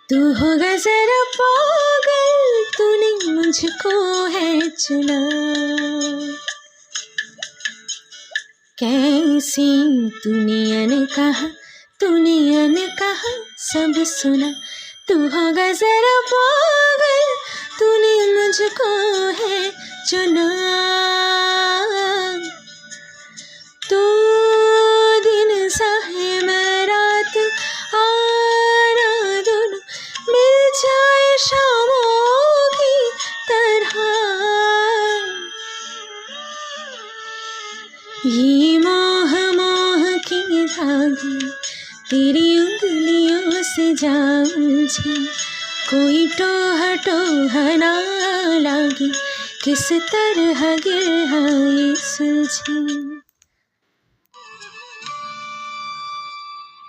तू होगा जरा पागल, तूने मुझको है चुना। कैसी तूने अनकहा, तूने अनकहा सब सुना। तू होगा जरा पागल, तूने मुझको है चुना। तू दिन सा है मैं रात, आना दोनों मिल जाए शामों की तरह। ये मोह मोह की धागे तेरी उंगलियों से जा उलझे, कोई टोह टोह ना लागे, किस तरह गिर ये सुलझे।